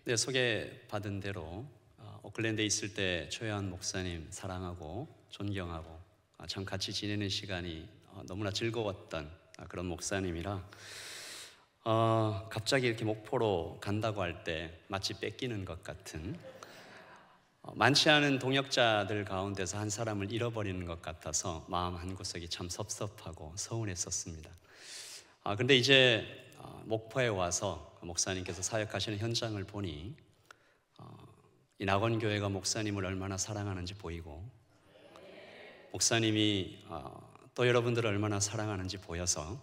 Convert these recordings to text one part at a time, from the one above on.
네, 소개받은 대로 오클랜드에 있을 때 최현 목사님 사랑하고 존경하고 참 같이 지내는 시간이 너무나 즐거웠던 그런 목사님이라 갑자기 이렇게 목포로 간다고 할 때 마치 뺏기는 것 같은 많지 않은 동역자들 가운데서 한 사람을 잃어버리는 것 같아서 마음 한구석이 참 섭섭하고 서운했었습니다. 그런데 이제 목포에 와서 목사님께서 사역하시는 현장을 보니 이 낙원교회가 목사님을 얼마나 사랑하는지 보이고 목사님이 또 여러분들을 얼마나 사랑하는지 보여서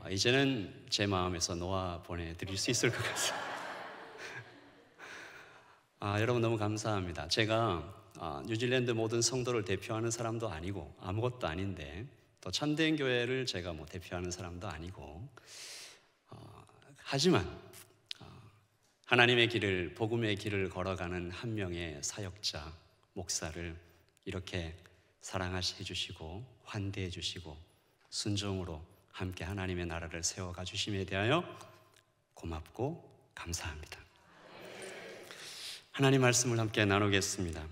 이제는 제 마음에서 놓아 보내드릴 수 있을 것 같습니다. 여러분 너무 감사합니다. 제가 뉴질랜드 모든 성도를 대표하는 사람도 아니고 아무것도 아닌데 또 참된 교회를 제가 대표하는 사람도 아니고 하지만 하나님의 길을, 복음의 길을 걸어가는 한 명의 사역자, 목사를 이렇게 사랑해 주시고 환대해 주시고 순종으로 함께 하나님의 나라를 세워가 주심에 대하여 고맙고 감사합니다. 하나님 말씀을 함께 나누겠습니다.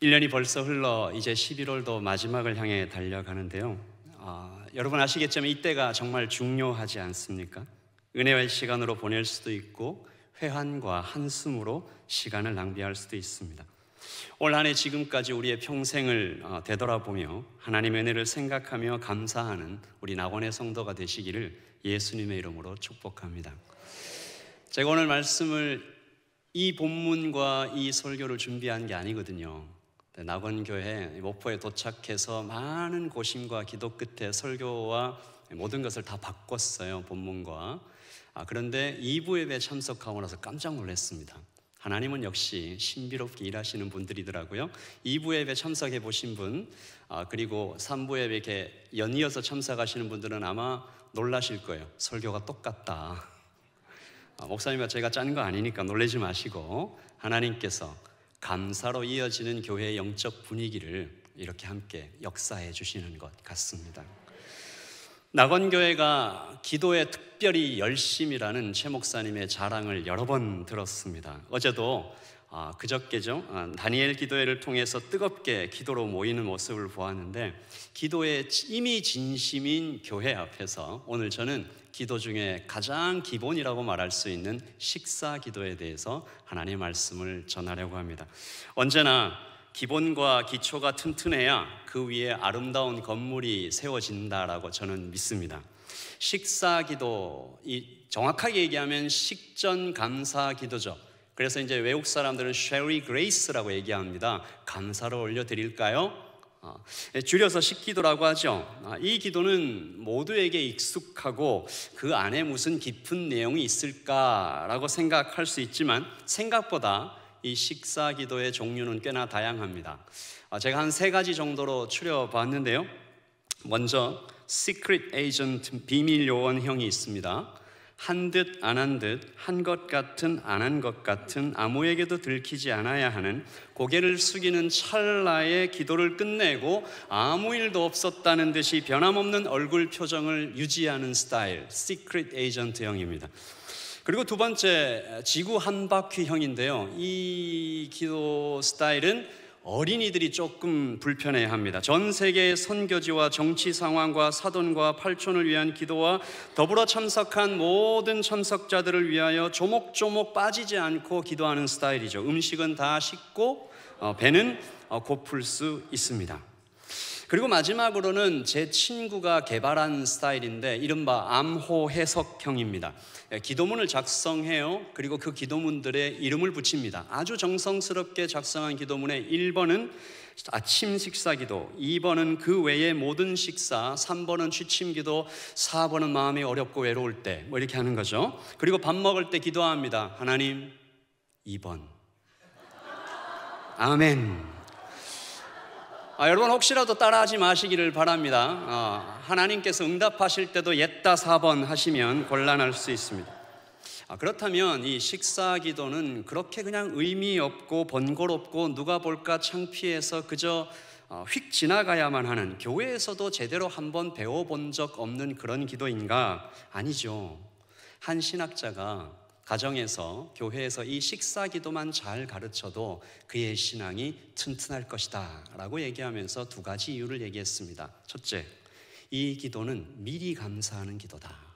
1년이 벌써 흘러 이제 11월도 마지막을 향해 달려가는데요. 여러분 아시겠지만 이때가 정말 중요하지 않습니까? 은혜의 시간으로 보낼 수도 있고 회한과 한숨으로 시간을 낭비할 수도 있습니다. 올 한 해 지금까지 우리의 평생을 되돌아보며 하나님의 은혜를 생각하며 감사하는 우리 낙원의 성도가 되시기를 예수님의 이름으로 축복합니다. 제가 오늘 말씀을 이 본문과 이 설교를 준비한 게 아니거든요. 낙원교회 목포에 도착해서 많은 고심과 기도 끝에 설교와 모든 것을 다 바꿨어요, 본문과. 그런데 2부 예배에 참석하고 나서 깜짝 놀랐습니다. 하나님은 역시 신비롭게 일하시는 분들이더라고요. 2부 예배 참석해 보신 분, 그리고 3부 예배 이렇게 연이어서 참석하시는 분들은 아마 놀라실 거예요. 설교가 똑같다. 목사님과 제가 짠 거 아니니까 놀라지 마시고 하나님께서 감사로 이어지는 교회의 영적 분위기를 이렇게 함께 역사해 주시는 것 같습니다. 낙원교회가 기도에 특별히 열심이라는 최 목사님의 자랑을 여러 번 들었습니다. 어제도 그저께죠, 다니엘 기도회를 통해서 뜨겁게 기도로 모이는 모습을 보았는데 기도에 이미 진심인 교회 앞에서 오늘 저는 기도 중에 가장 기본이라고 말할 수 있는 식사 기도에 대해서 하나님의 말씀을 전하려고 합니다. 언제나 기본과 기초가 튼튼해야 그 위에 아름다운 건물이 세워진다라고 저는 믿습니다. 식사 기도, 정확하게 얘기하면 식전 감사 기도죠. 그래서 이제 외국 사람들은 쉐리 그레이스라고 얘기합니다. 감사를 올려드릴까요? 줄여서 식기도라고 하죠. 이 기도는 모두에게 익숙하고 그 안에 무슨 깊은 내용이 있을까라고 생각할 수 있지만 생각보다 이 식사 기도의 종류는 꽤나 다양합니다. 제가 한 3가지 정도로 추려봤는데요. 먼저 Secret Agent, 비밀 요원형이 있습니다. 한 듯 안 한 듯, 한 것 같은 안 한 것 같은, 아무에게도 들키지 않아야 하는, 고개를 숙이는 찰나의 기도를 끝내고 아무 일도 없었다는 듯이 변함없는 얼굴 표정을 유지하는 스타일, Secret Agent형입니다. 그리고 두 번째, 지구 한 바퀴형인데요. 이 기도 스타일은 어린이들이 조금 불편해합니다. 전 세계의 선교지와 정치 상황과 사돈과 팔촌을 위한 기도와 더불어 참석한 모든 참석자들을 위하여 조목조목 빠지지 않고 기도하는 스타일이죠. 음식은 다 식고 배는 고플 수 있습니다. 그리고 마지막으로는 제 친구가 개발한 스타일인데 이른바 암호 해석형입니다. 기도문을 작성해요. 그리고 그 기도문들의 이름을 붙입니다. 아주 정성스럽게 작성한 기도문에 1번은 아침 식사 기도, 2번은 그 외의 모든 식사, 3번은 취침 기도, 4번은 마음이 어렵고 외로울 때 이렇게 하는 거죠. 그리고 밥 먹을 때 기도합니다. 하나님 2번 아멘. 여러분 혹시라도 따라하지 마시기를 바랍니다. 하나님께서 응답하실 때도 옛다 4번 하시면 곤란할 수 있습니다. 그렇다면 이 식사 기도는 그렇게 그냥 의미 없고 번거롭고 누가 볼까 창피해서 그저 휙 지나가야만 하는, 교회에서도 제대로 한번 배워본 적 없는 그런 기도인가? 아니죠. 한 신학자가 가정에서, 교회에서 이 식사 기도만 잘 가르쳐도 그의 신앙이 튼튼할 것이다 라고 얘기하면서 두 가지 이유를 얘기했습니다. 첫째, 이 기도는 미리 감사하는 기도다.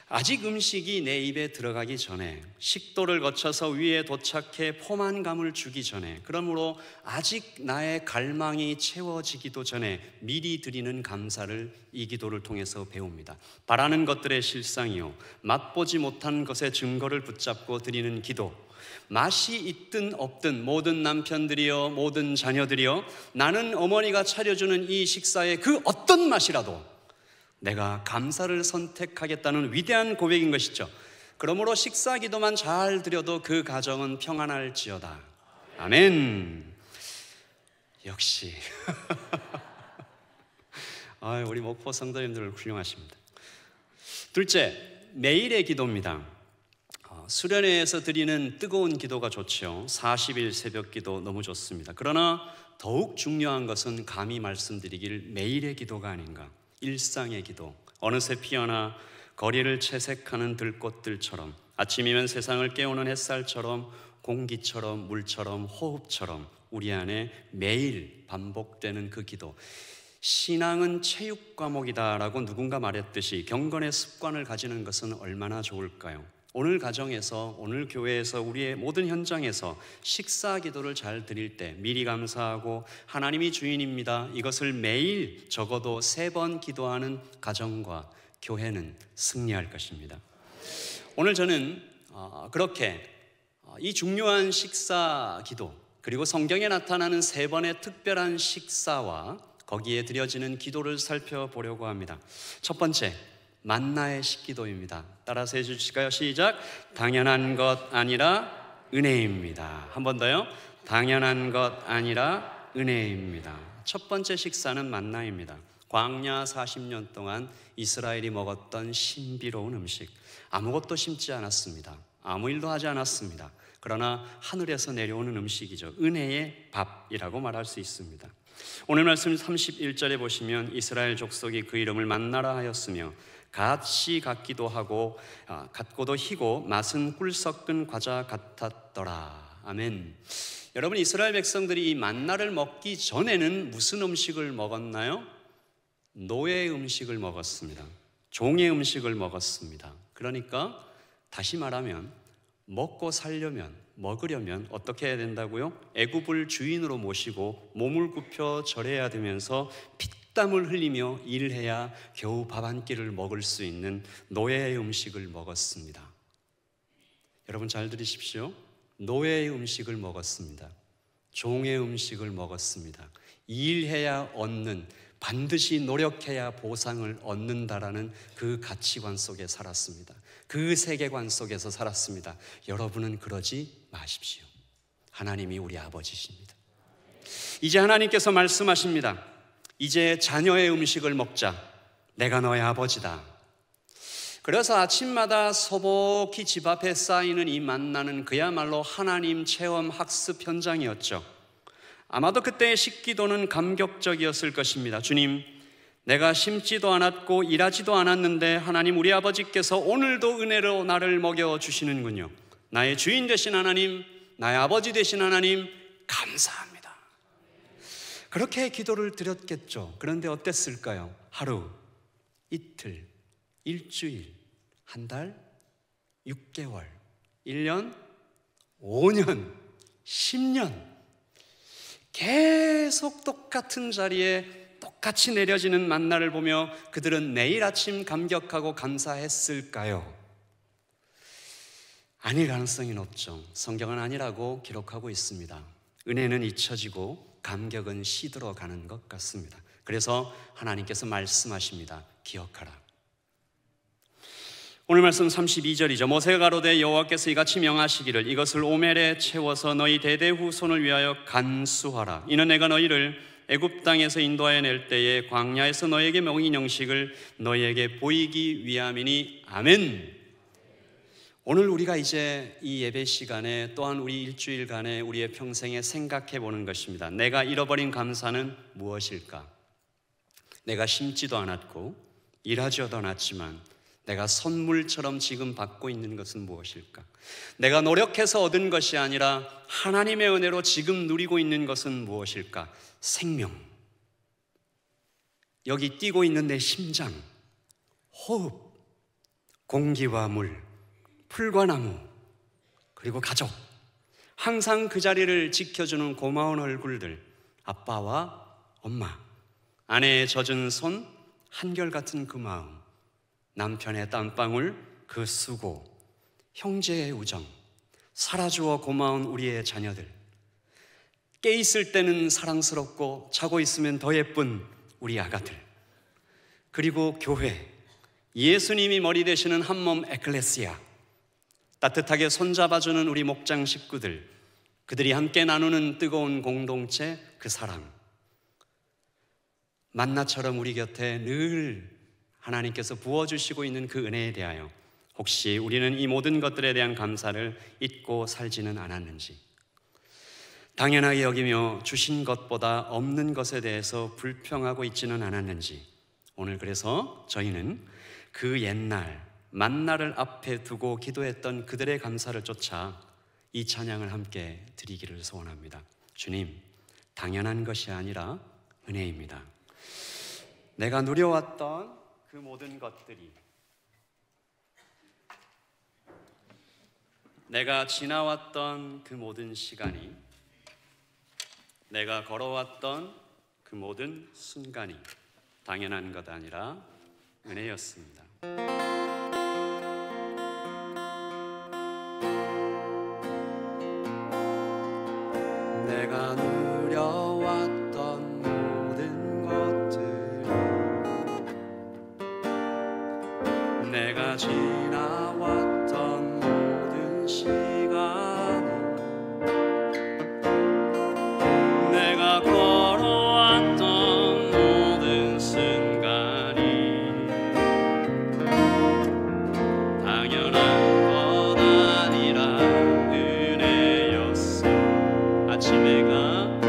아직 음식이 내 입에 들어가기 전에, 식도를 거쳐서 위에 도착해 포만감을 주기 전에, 그러므로 아직 나의 갈망이 채워지기도 전에 미리 드리는 감사를 이 기도를 통해서 배웁니다. 바라는 것들의 실상이요, 맛보지 못한 것의 증거를 붙잡고 드리는 기도. 맛이 있든 없든 모든 남편들이여, 모든 자녀들이여, 나는 어머니가 차려주는 이 식사의 그 어떤 맛이라도 내가 감사를 선택하겠다는 위대한 고백인 것이죠. 그러므로 식사 기도만 잘 드려도 그 가정은 평안할지어다. 아멘. 역시 우리 목포 성도님들 훌륭하십니다. 둘째, 매일의 기도입니다. 수련회에서 드리는 뜨거운 기도가 좋죠. 40일 새벽 기도 너무 좋습니다. 그러나 더욱 중요한 것은 감히 말씀드리길 매일의 기도가 아닌가. 일상의 기도, 어느새 피어나 거리를 채색하는 들꽃들처럼, 아침이면 세상을 깨우는 햇살처럼, 공기처럼, 물처럼, 호흡처럼 우리 안에 매일 반복되는 그 기도. 신앙은 체육 과목이다라고 누군가 말했듯이 경건의 습관을 가지는 것은 얼마나 좋을까요? 오늘 가정에서, 오늘 교회에서, 우리의 모든 현장에서 식사 기도를 잘 드릴 때 미리 감사하고 하나님이 주인입니다, 이것을 매일 적어도 3번 기도하는 가정과 교회는 승리할 것입니다. 오늘 저는 그렇게 이 중요한 식사 기도, 그리고 성경에 나타나는 3번의 특별한 식사와 거기에 드려지는 기도를 살펴보려고 합니다. 첫 번째, 만나의 식기도입니다. 따라서 해주실까요? 시작. 당연한 것 아니라 은혜입니다. 한 번 더요. 당연한 것 아니라 은혜입니다. 첫 번째 식사는 만나입니다. 광야 40년 동안 이스라엘이 먹었던 신비로운 음식. 아무것도 심지 않았습니다. 아무 일도 하지 않았습니다. 그러나 하늘에서 내려오는 음식이죠. 은혜의 밥이라고 말할 수 있습니다. 오늘 말씀 31절에 보시면 이스라엘 족속이 그 이름을 만나라 하였으며 갓씨 같기도 하고 같고도 희고 맛은 꿀 섞은 과자 같았더라. 아멘. 여러분, 이스라엘 백성들이 이 만나를 먹기 전에는 무슨 음식을 먹었나요? 노예의 음식을 먹었습니다. 종의 음식을 먹었습니다. 그러니까 다시 말하면 먹고 살려면, 먹으려면 어떻게 해야 된다고요? 애굽을 주인으로 모시고 몸을 굽혀 절해야 되면서 땀을 흘리며 일해야 겨우 밥 한 끼를 먹을 수 있는 노예의 음식을 먹었습니다. 여러분 잘 들으십시오. 노예의 음식을 먹었습니다. 종의 음식을 먹었습니다. 일해야 얻는, 반드시 노력해야 보상을 얻는다라는 그 가치관 속에 살았습니다. 그 세계관 속에서 살았습니다. 여러분은 그러지 마십시오. 하나님이 우리 아버지십니다. 이제 하나님께서 말씀하십니다. 이제 자녀의 음식을 먹자. 내가 너의 아버지다. 그래서 아침마다 소복히 집 앞에 쌓이는 이 만나는 그야말로 하나님 체험 학습 현장이었죠. 아마도 그때의 식기도는 감격적이었을 것입니다. 주님, 내가 심지도 않았고 일하지도 않았는데 하나님 우리 아버지께서 오늘도 은혜로 나를 먹여주시는군요. 나의 주인 되신 하나님, 나의 아버지 되신 하나님, 감사합니다. 그렇게 기도를 드렸겠죠. 그런데 어땠을까요? 하루, 이틀, 일주일, 한 달, 6개월, 1년, 5년, 10년 계속 똑같은 자리에 똑같이 내려지는 만나를 보며 그들은 매일 아침 감격하고 감사했을까요? 아닐 가능성이 높죠. 성경은 아니라고 기록하고 있습니다. 은혜는 잊혀지고 감격은 시들어가는 것 같습니다. 그래서 하나님께서 말씀하십니다. 기억하라. 오늘 말씀 32절이죠. 모세가 가로되 여호와께서 이같이 명하시기를 이것을 오멜에 채워서 너희 대대후손을 위하여 간수하라. 이는 내가 너희를 애굽 땅에서 인도하여 낼 때에 광야에서 너에게 먹인 형식을 너희에게 보이기 위함이니. 아멘. 오늘 우리가 이제 이 예배 시간에 또한 우리 일주일간의 우리의 평생에 생각해 보는 것입니다. 내가 잃어버린 감사는 무엇일까? 내가 심지도 않았고 일하지도 않았지만 내가 선물처럼 지금 받고 있는 것은 무엇일까? 내가 노력해서 얻은 것이 아니라 하나님의 은혜로 지금 누리고 있는 것은 무엇일까? 생명, 여기 뛰고 있는 내 심장, 호흡, 공기와 물, 풀과 나무, 그리고 가족, 항상 그 자리를 지켜주는 고마운 얼굴들, 아빠와 엄마, 아내의 젖은 손, 한결같은 그 마음, 남편의 땀방울, 그 수고, 형제의 우정, 살아주어 고마운 우리의 자녀들, 깨 있을 때는 사랑스럽고 자고 있으면 더 예쁜 우리 아가들, 그리고 교회, 예수님이 머리 되시는 한몸 에클레시아, 따뜻하게 손잡아주는 우리 목장 식구들, 그들이 함께 나누는 뜨거운 공동체, 그 사랑, 만나처럼 우리 곁에 늘 하나님께서 부어주시고 있는 그 은혜에 대하여 혹시 우리는 이 모든 것들에 대한 감사를 잊고 살지는 않았는지, 당연하게 여기며 주신 것보다 없는 것에 대해서 불평하고 있지는 않았는지, 오늘 그래서 저희는 그 옛날 만나를 앞에 두고 기도했던 그들의 감사를 쫓아 이 찬양을 함께 드리기를 소원합니다. 주님, 당연한 것이 아니라 은혜입니다. 내가 누려왔던 그 모든 것들이, 내가 지나왔던 그 모든 시간이, 내가 걸어왔던 그 모든 순간이 당연한 것 아니라 은혜였습니다. 내가 누려왔던 모든 것들, 내가 지나왔던 모든 시간, 내가 걸어왔던 모든 순간이 당연한 것 아니라 은혜였어. 아침해가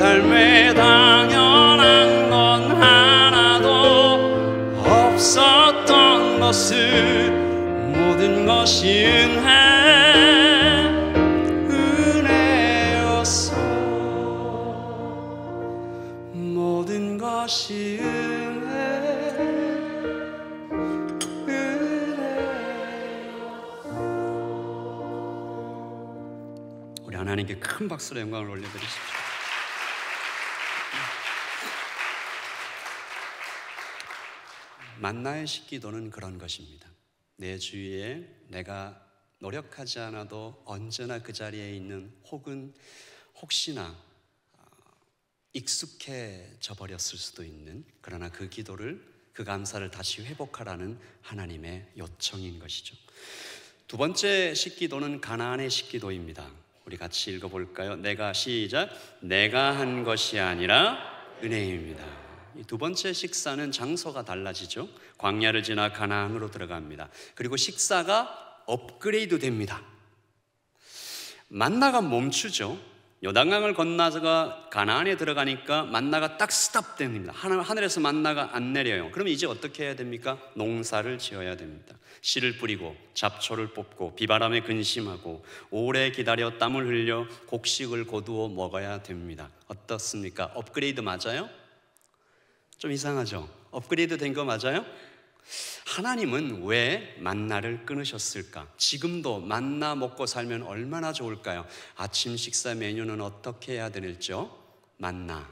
삶에 당연한 건 하나도 없었던 것을 모든 것이 은혜였어. 모든 것이 우리 하나님께 큰 박수로 영광을 올려드리십시오. 만나의 식기도는 그런 것입니다. 내 주위에 내가 노력하지 않아도 언제나 그 자리에 있는, 혹은 혹시나 익숙해져 버렸을 수도 있는, 그러나 그 기도를, 그 감사를 다시 회복하라는 하나님의 요청인 것이죠. 두 번째 식기도는 가나안의 식기도입니다. 우리 같이 읽어볼까요? 시작. 내가 한 것이 아니라 은혜입니다. 이 두 번째 식사는 장소가 달라지죠. 광야를 지나 가나안으로 들어갑니다. 그리고 식사가 업그레이드 됩니다. 만나가 멈추죠. 요단강을 건너서 가나안에 들어가니까 만나가 딱 스탑됩니다. 하늘에서 만나가 안 내려요. 그럼 이제 어떻게 해야 됩니까? 농사를 지어야 됩니다. 씨를 뿌리고 잡초를 뽑고 비바람에 근심하고 오래 기다려 땀을 흘려 곡식을 거두어 먹어야 됩니다. 어떻습니까? 업그레이드 맞아요? 좀 이상하죠? 업그레이드 된 거 맞아요? 하나님은 왜 만나를 끊으셨을까? 지금도 만나 먹고 살면 얼마나 좋을까요? 아침 식사 메뉴는 어떻게 해야 되죠? 만나.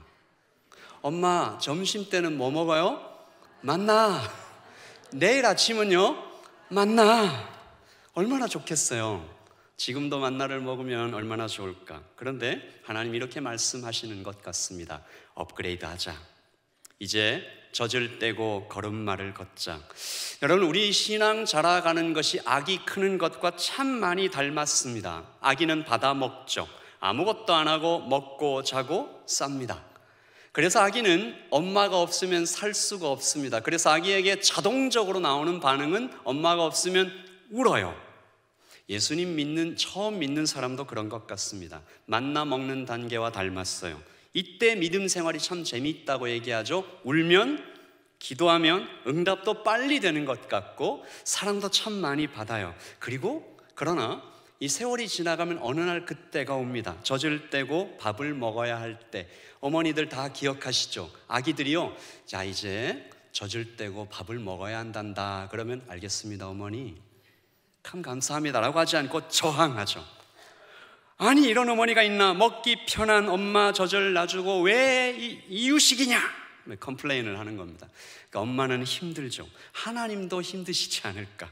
엄마, 점심 때는 뭐 먹어요? 만나. 내일 아침은요? 만나. 얼마나 좋겠어요. 지금도 만나를 먹으면 얼마나 좋을까? 그런데 하나님 이렇게 말씀하시는 것 같습니다. 업그레이드 하자. 이제 젖을 떼고 걸음마를 걷자. 여러분, 우리 신앙 자라가는 것이 아기 크는 것과 참 많이 닮았습니다. 아기는 받아 먹죠. 아무것도 안 하고 먹고 자고 쌉니다. 그래서 아기는 엄마가 없으면 살 수가 없습니다. 그래서 아기에게 자동적으로 나오는 반응은 엄마가 없으면 울어요. 예수님 처음 믿는 사람도 그런 것 같습니다. 만나 먹는 단계와 닮았어요. 이때 믿음 생활이 참 재미있다고 얘기하죠. 울면, 기도하면 응답도 빨리 되는 것 같고 사랑도 참 많이 받아요. 그러나 이 세월이 지나가면 어느 날 그때가 옵니다. 젖을 떼고 밥을 먹어야 할 때. 어머니들 다 기억하시죠? 아기들이요, 자 이제 젖을 떼고 밥을 먹어야 한단다. 그러면 알겠습니다 어머니, 참 감사합니다 라고 하지 않고 저항하죠. 아니 이런 어머니가 있나? 먹기 편한 엄마 젖을 놔주고 왜 이유식이냐? 컴플레인을 하는 겁니다. 그러니까 엄마는 힘들죠. 하나님도 힘드시지 않을까?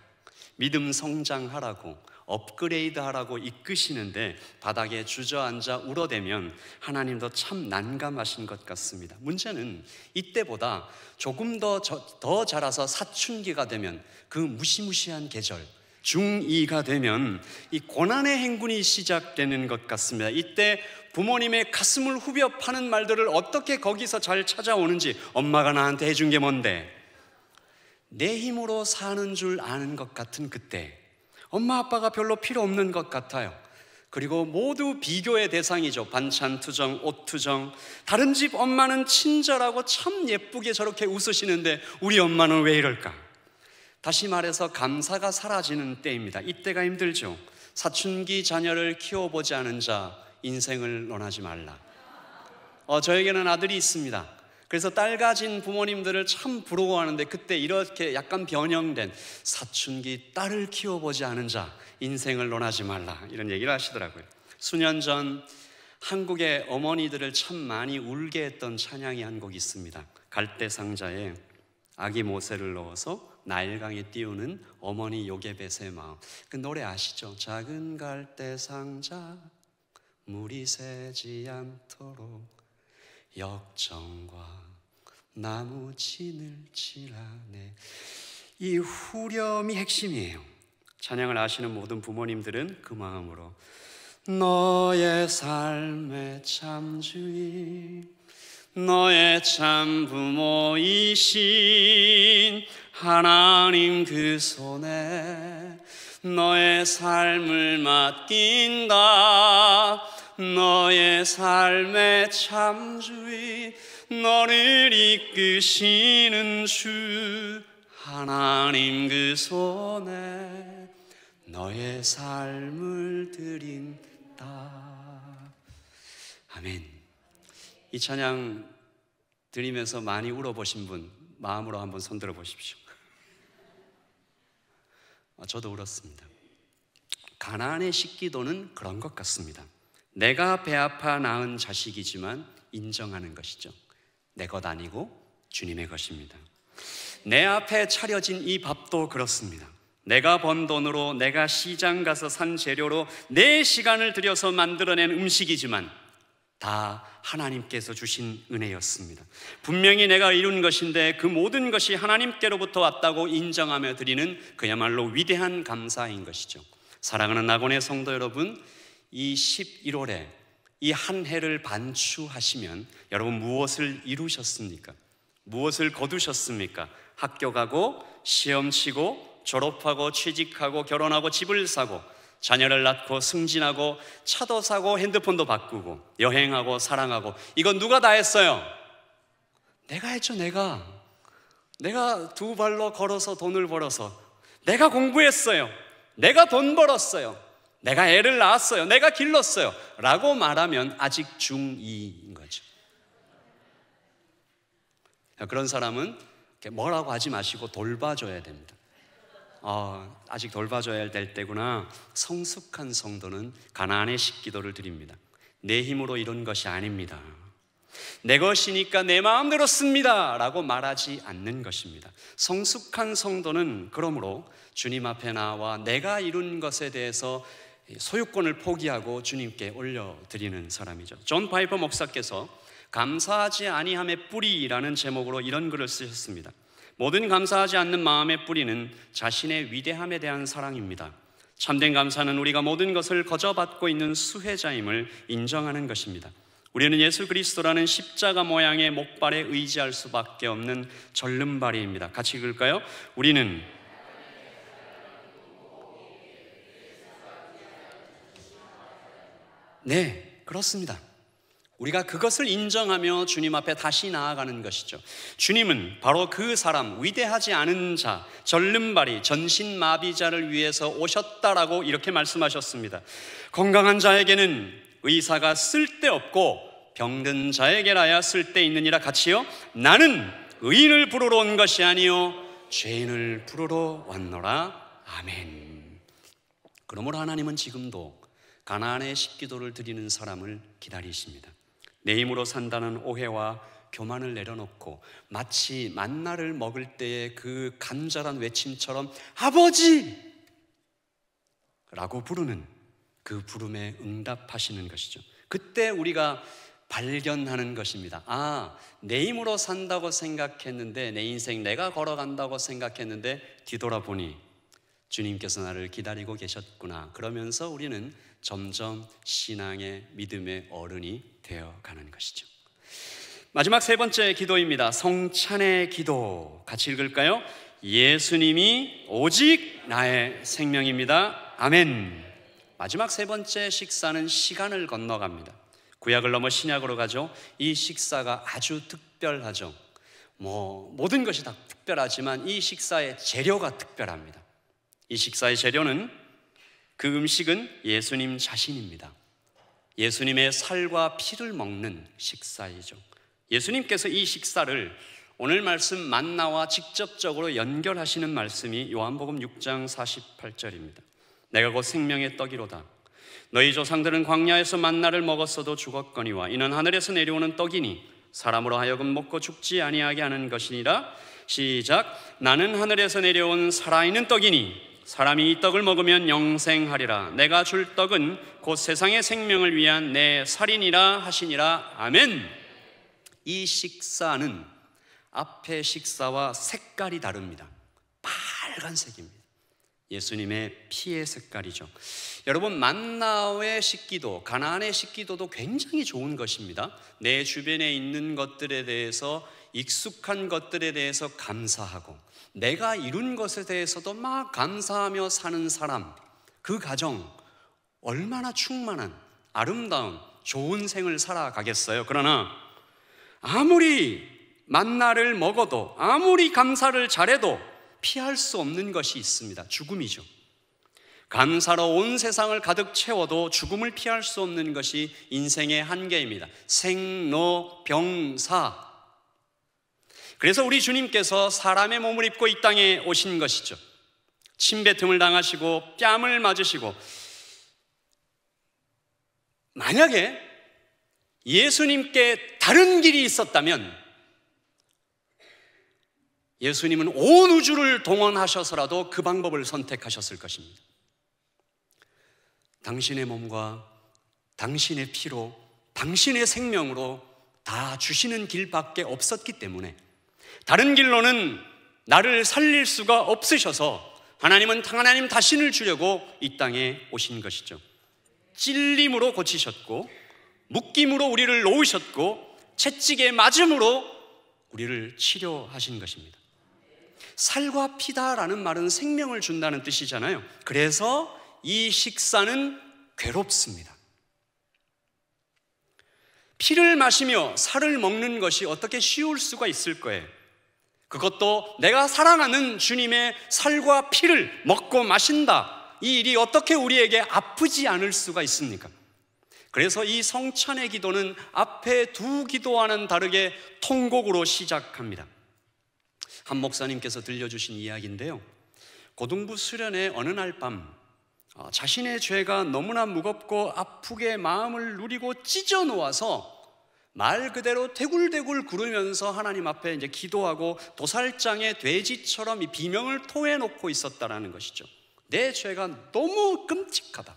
믿음 성장하라고, 업그레이드 하라고 이끄시는데 바닥에 주저앉아 울어대면 하나님도 참 난감하신 것 같습니다. 문제는 이때보다 조금 더 자라서 사춘기가 되면, 그 무시무시한 계절 중2가 되면 이 고난의 행군이 시작되는 것 같습니다. 이때 부모님의 가슴을 후벼 파는 말들을 어떻게 거기서 잘 찾아오는지. 엄마가 나한테 해준 게 뭔데? 내 힘으로 사는 줄 아는 것 같은 그때 엄마 아빠가 별로 필요 없는 것 같아요. 그리고 모두 비교의 대상이죠. 반찬 투정, 옷 투정. 다른 집 엄마는 친절하고 참 예쁘게 저렇게 웃으시는데 우리 엄마는 왜 이럴까? 다시 말해서 감사가 사라지는 때입니다. 이때가 힘들죠. 사춘기 자녀를 키워보지 않은 자 인생을 논하지 말라. 저에게는 아들이 있습니다. 그래서 딸 가진 부모님들을 참 부러워하는데 그때 이렇게 약간 변형된 사춘기 딸을 키워보지 않은 자 인생을 논하지 말라, 이런 얘기를 하시더라고요. 수년 전 한국의 어머니들을 참 많이 울게 했던 찬양이 한 곡 있습니다. 갈대상자에 아기 모세를 넣어서 나일강에 띄우는 어머니 요게벳의 마음. 그 노래 아시죠? 작은 갈대상자 물이 새지 않도록 역정과 나무 진을 칠하네. 이 후렴이 핵심이에요. 찬양을 아시는 모든 부모님들은 그 마음으로 너의 삶의 참 주인, 너의 참 부모이신 하나님 그 손에 너의 삶을 맡긴다. 너의 삶의 참주인, 너를 이끄시는 주 하나님, 그 손에 너의 삶을 드린다. 아멘. 이 찬양 드리면서 많이 울어보신 분 마음으로 한번 손들어 보십시오. 저도 울었습니다. 가나안의 식기도는 그런 것 같습니다. 내가 배 아파 낳은 자식이지만 인정하는 것이죠. 내 것 아니고 주님의 것입니다. 내 앞에 차려진 이 밥도 그렇습니다. 내가 번 돈으로, 내가 시장 가서 산 재료로 내 시간을 들여서 만들어낸 음식이지만 다 하나님께서 주신 은혜였습니다. 분명히 내가 이룬 것인데 그 모든 것이 하나님께로부터 왔다고 인정하며 드리는 그야말로 위대한 감사인 것이죠. 사랑하는 낙원의 성도 여러분, 이 11월에 이 한 해를 반추하시면 여러분 무엇을 이루셨습니까? 무엇을 거두셨습니까? 학교 가고, 시험 치고, 졸업하고, 취직하고, 결혼하고, 집을 사고, 자녀를 낳고, 승진하고, 차도 사고, 핸드폰도 바꾸고, 여행하고, 사랑하고. 이건 누가 다 했어요? 내가 했죠. 내가 두 발로 걸어서 돈을 벌어서, 내가 공부했어요, 내가 돈 벌었어요, 내가 애를 낳았어요, 내가 길렀어요 라고 말하면 아직 중2인 거죠. 그런 사람은 뭐라고 하지 마시고 돌봐줘야 됩니다. 아직 돌봐줘야 될 때구나. 성숙한 성도는 가나안의 식기도를 드립니다. 내 힘으로 이룬 것이 아닙니다. 내 것이니까 내 마음대로 씁니다 라고 말하지 않는 것입니다. 성숙한 성도는 그러므로 주님 앞에 나와 내가 이룬 것에 대해서 소유권을 포기하고 주님께 올려드리는 사람이죠. 존 파이퍼 목사께서 감사하지 아니함의 뿌리라는 제목으로 이런 글을 쓰셨습니다. 모든 감사하지 않는 마음의 뿌리는 자신의 위대함에 대한 사랑입니다. 참된 감사는 우리가 모든 것을 거저받고 있는 수혜자임을 인정하는 것입니다. 우리는 예수 그리스도라는 십자가 모양의 목발에 의지할 수밖에 없는 절름발이입니다. 같이 읽을까요? 우리는 네, 그렇습니다. 우리가 그것을 인정하며 주님 앞에 다시 나아가는 것이죠. 주님은 바로 그 사람, 위대하지 않은 자, 절름발이, 전신마비자를 위해서 오셨다라고 이렇게 말씀하셨습니다. 건강한 자에게는 의사가 쓸데없고 병든 자에게라야 쓸데있느니라. 같이요. 나는 의인을 부르러 온 것이 아니요 죄인을 부르러 왔노라. 아멘. 그러므로 하나님은 지금도 가나안의 식기도를 드리는 사람을 기다리십니다. 내 힘으로 산다는 오해와 교만을 내려놓고 마치 만나를 먹을 때의 그 간절한 외침처럼 아버지! 라고 부르는 그 부름에 응답하시는 것이죠. 그때 우리가 발견하는 것입니다. 내 힘으로 산다고 생각했는데, 내 인생 내가 걸어간다고 생각했는데 뒤돌아보니 주님께서 나를 기다리고 계셨구나. 그러면서 우리는 점점 신앙의 믿음의 어른이 되어가는 것이죠. 마지막 세 번째 기도입니다. 성찬의 기도. 같이 읽을까요? 예수님이 오직 나의 생명입니다. 아멘. 마지막 세 번째 식사는 시간을 건너갑니다. 구약을 넘어 신약으로 가죠. 이 식사가 아주 특별하죠. 모든 것이 다 특별하지만 이 식사의 재료가 특별합니다. 이 식사의 재료는, 그 음식은 예수님 자신입니다. 예수님의 살과 피를 먹는 식사이죠. 예수님께서 이 식사를 오늘 말씀 만나와 직접적으로 연결하시는 말씀이 요한복음 6장 48절입니다. 내가 곧 생명의 떡이로다. 너희 조상들은 광야에서 만나를 먹었어도 죽었거니와 이는 하늘에서 내려오는 떡이니 사람으로 하여금 먹고 죽지 아니하게 하는 것이니라. 시작. 나는 하늘에서 내려온 살아있는 떡이니 사람이 이 떡을 먹으면 영생하리라. 내가 줄 떡은 곧 세상의 생명을 위한 내 살이니라 하시니라. 아멘. 이 식사는 앞의 식사와 색깔이 다릅니다. 빨간색입니다. 예수님의 피의 색깔이죠. 여러분, 만나의 식기도, 가나안의 식기도도 굉장히 좋은 것입니다. 내 주변에 있는 것들에 대해서, 익숙한 것들에 대해서 감사하고 내가 이룬 것에 대해서도 막 감사하며 사는 사람, 그 가정 얼마나 충만한, 아름다운 좋은 생을 살아가겠어요? 그러나 아무리 만나를 먹어도, 아무리 감사를 잘해도 피할 수 없는 것이 있습니다. 죽음이죠. 감사로 온 세상을 가득 채워도 죽음을 피할 수 없는 것이 인생의 한계입니다. 생로병사. 그래서 우리 주님께서 사람의 몸을 입고 이 땅에 오신 것이죠. 침뱉음을 당하시고 뺨을 맞으시고, 만약에 예수님께 다른 길이 있었다면 예수님은 온 우주를 동원하셔서라도 그 방법을 선택하셨을 것입니다. 당신의 몸과 당신의 피로, 당신의 생명으로 다 주시는 길밖에 없었기 때문에, 다른 길로는 나를 살릴 수가 없으셔서 하나님은 하나님 자신을 주려고 이 땅에 오신 것이죠. 찔림으로 고치셨고, 묶임으로 우리를 놓으셨고, 채찍에 맞음으로 우리를 치료하신 것입니다. 살과 피다라는 말은 생명을 준다는 뜻이잖아요. 그래서 이 식사는 괴롭습니다. 피를 마시며 살을 먹는 것이 어떻게 쉬울 수가 있을 거예요. 그것도 내가 사랑하는 주님의 살과 피를 먹고 마신다, 이 일이 어떻게 우리에게 아프지 않을 수가 있습니까? 그래서 이 성찬의 기도는 앞에 두 기도와는 다르게 통곡으로 시작합니다. 한 목사님께서 들려주신 이야기인데요, 고등부 수련회 어느 날 밤 자신의 죄가 너무나 무겁고 아프게 마음을 누리고 찢어 놓아서 말 그대로 대굴대굴 구르면서 하나님 앞에 이제 기도하고 도살장의 돼지처럼 이 비명을 토해놓고 있었다라는 것이죠. 내 죄가 너무 끔찍하다.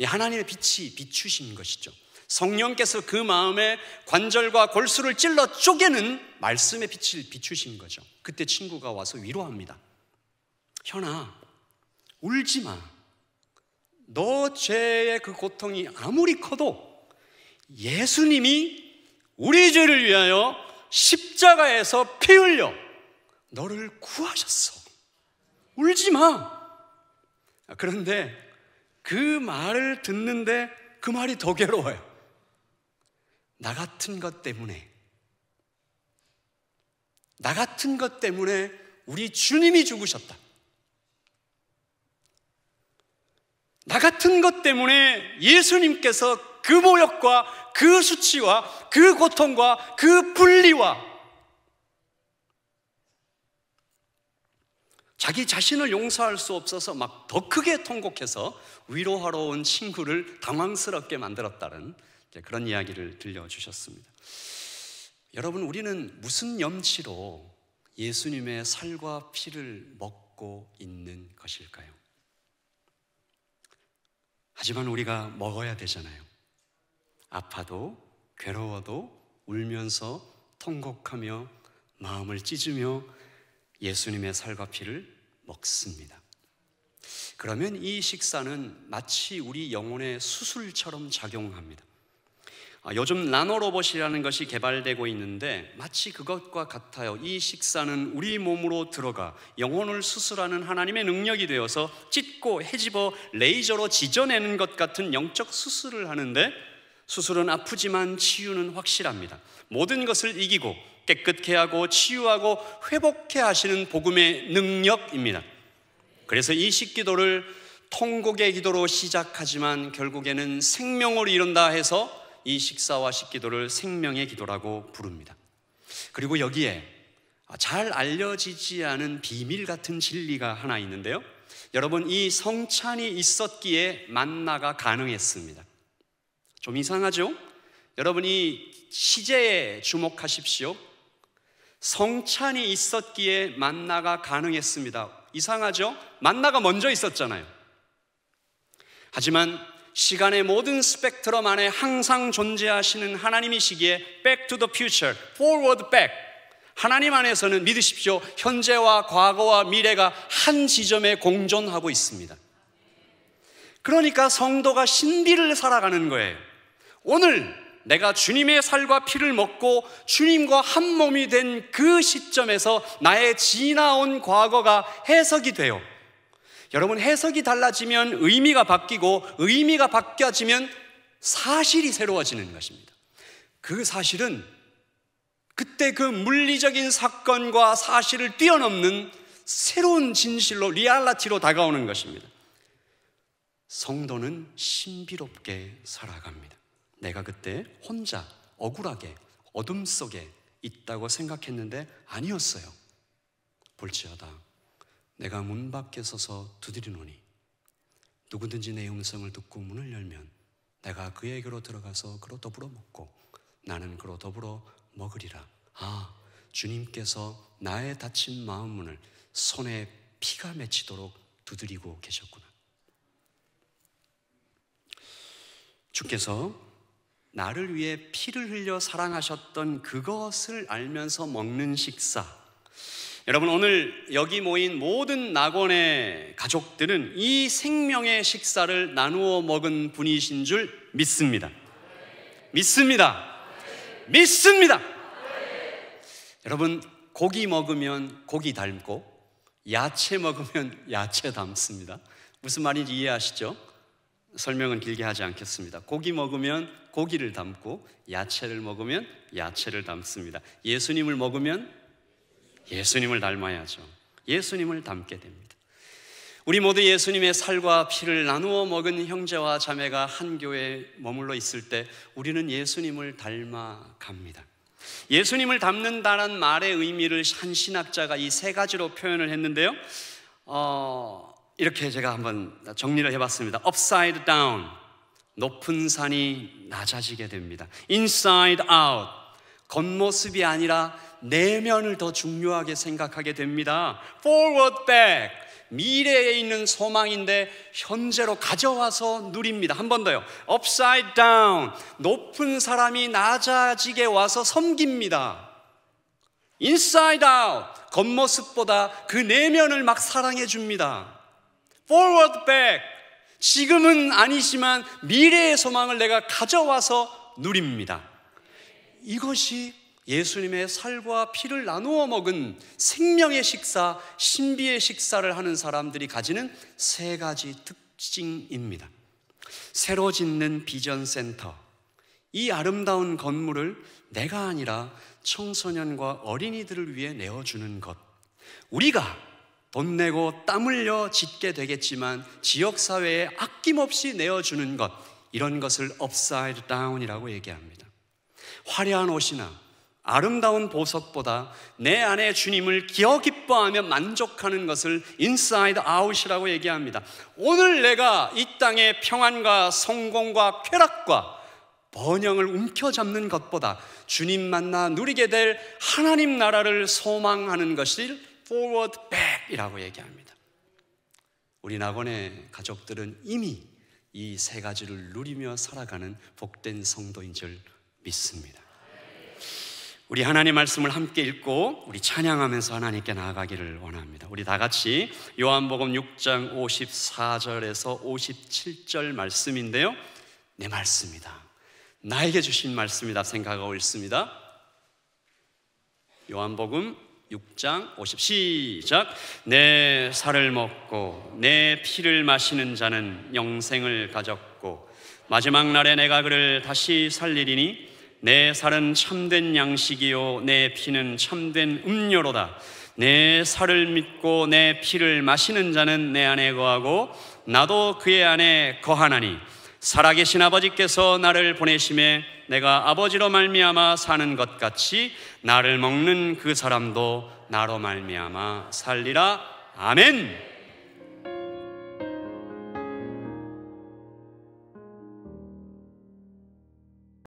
하나님의 빛이 비추신 것이죠. 성령께서 그 마음에 관절과 골수를 찔러 쪼개는 말씀의 빛을 비추신 거죠. 그때 친구가 와서 위로합니다. 현아, 울지 마. 너 죄의 그 고통이 아무리 커도 예수님이 우리 죄를 위하여 십자가에서 피 흘려 너를 구하셨어. 울지 마. 그런데 그 말을 듣는데 그 말이 더 괴로워요. 나 같은 것 때문에 우리 주님이 죽으셨다. 나 같은 것 때문에 예수님께서 그 모욕과 그 수치와 그 고통과 그 분리와 자기 자신을 용서할 수 없어서 막 더 크게 통곡해서 위로하러 온 친구를 당황스럽게 만들었다는 그런 이야기를 들려주셨습니다. 여러분, 우리는 무슨 염치로 예수님의 살과 피를 먹고 있는 것일까요? 하지만 우리가 먹어야 되잖아요. 아파도 괴로워도 울면서 통곡하며 마음을 찢으며 예수님의 살과 피를 먹습니다. 그러면 이 식사는 마치 우리 영혼의 수술처럼 작용합니다. 요즘 나노로봇이라는 것이 개발되고 있는데 마치 그것과 같아요. 이 식사는 우리 몸으로 들어가 영혼을 수술하는 하나님의 능력이 되어서 찢고 헤집어 레이저로 지져내는 것 같은 영적 수술을 하는데, 수술은 아프지만 치유는 확실합니다. 모든 것을 이기고 깨끗게 하고 치유하고 회복해 하시는 복음의 능력입니다. 그래서 이 식기도를 통곡의 기도로 시작하지만 결국에는 생명을 이룬다 해서 이 식사와 식기도를 생명의 기도라고 부릅니다. 그리고 여기에 잘 알려지지 않은 비밀 같은 진리가 하나 있는데요, 여러분, 이 성찬이 있었기에 만나가 가능했습니다. 좀 이상하죠? 여러분, 이 시제에 주목하십시오. 성찬이 있었기에 만나가 가능했습니다. 이상하죠? 만나가 먼저 있었잖아요. 하지만 시간의 모든 스펙트럼 안에 항상 존재하시는 하나님이시기에 Back to the future, forward back, 하나님 안에서는 믿으십시오, 현재와 과거와 미래가 한 지점에 공존하고 있습니다. 그러니까 성도가 신비를 살아가는 거예요. 오늘 내가 주님의 살과 피를 먹고 주님과 한 몸이 된 그 시점에서 나의 지나온 과거가 해석이 돼요. 여러분, 해석이 달라지면 의미가 바뀌고 의미가 바뀌어지면 사실이 새로워지는 것입니다. 그 사실은 그때 그 물리적인 사건과 사실을 뛰어넘는 새로운 진실로, 리얼리티로 다가오는 것입니다. 성도는 신비롭게 살아갑니다. 내가 그때 혼자 억울하게 어둠 속에 있다고 생각했는데 아니었어요. 볼지어다 내가 문 밖에 서서 두드리노니 누구든지 내 음성을 듣고 문을 열면 내가 그에게로 들어가서 그로 더불어 먹고 나는 그로 더불어 먹으리라. 아, 주님께서 나의 닫힌 마음 문을 손에 피가 맺히도록 두드리고 계셨구나. 주께서 나를 위해 피를 흘려 사랑하셨던 그것을 알면서 먹는 식사. 여러분, 오늘 여기 모인 모든 낙원의 가족들은 이 생명의 식사를 나누어 먹은 분이신 줄 믿습니다. 믿습니다. 믿습니다. 여러분, 고기 먹으면 고기 닮고 야채 먹으면 야채 닮습니다. 무슨 말인지 이해하시죠? 설명은 길게 하지 않겠습니다. 고기 먹으면 고기를 닮고 야채를 먹으면 야채를 닮습니다. 예수님을 먹으면 예수님을 닮아야죠. 예수님을 닮게 됩니다. 우리 모두 예수님의 살과 피를 나누어 먹은 형제와 자매가 한 교회에 머물러 있을 때 우리는 예수님을 닮아갑니다. 예수님을 닮는다는 말의 의미를 한 신학자가 이 세 가지로 표현을 했는데요, 이렇게 제가 한번 정리를 해봤습니다. Upside down, 높은 산이 낮아지게 됩니다. Inside out, 겉모습이 아니라 내면을 더 중요하게 생각하게 됩니다. Forward back, 미래에 있는 소망인데 현재로 가져와서 누립니다. 한 번 더요. Upside down, 높은 사람이 낮아지게 와서 섬깁니다. Inside out, 겉모습보다 그 내면을 막 사랑해 줍니다. Forward back, 지금은 아니지만 미래의 소망을 내가 가져와서 누립니다. 이것이 예수님의 살과 피를 나누어 먹은 생명의 식사, 신비의 식사를 하는 사람들이 가지는 세 가지 특징입니다. 새로 짓는 비전센터, 이 아름다운 건물을 내가 아니라 청소년과 어린이들을 위해 내어주는 것. 우리가 돈 내고 땀 흘려 짓게 되겠지만 지역사회에 아낌없이 내어주는 것, 이런 것을 업사이드 다운이라고 얘기합니다. 화려한 옷이나 아름다운 보석보다 내 안에 주님을 기어 기뻐하며 만족하는 것을 인사이드 아웃이라고 얘기합니다. 오늘 내가 이 땅의 평안과 성공과 쾌락과 번영을 움켜잡는 것보다 주님 만나 누리게 될 하나님 나라를 소망하는 것이 forward back이라고 얘기합니다. 우리 낙원의 가족들은 이미 이 세 가지를 누리며 살아가는 복된 성도인 줄 믿습니다. 우리 하나님 말씀을 함께 읽고 우리 찬양하면서 하나님께 나아가기를 원합니다. 우리 다 같이 요한복음 6장 54절에서 57절 말씀인데요, 내 말씀이다, 나에게 주신 말씀이다 생각하고 읽습니다. 요한복음 6장 50 시작. 내 살을 먹고 내 피를 마시는 자는 영생을 가졌고 마지막 날에 내가 그를 다시 살리리니 내 살은 참된 양식이요 내 피는 참된 음료로다. 내 살을 믿고 내 피를 마시는 자는 내 안에 거하고 나도 그의 안에 거하나니 살아계신 아버지께서 나를 보내심에 내가 아버지로 말미암아 사는 것 같이 나를 먹는 그 사람도 나로 말미암아 살리라. 아멘.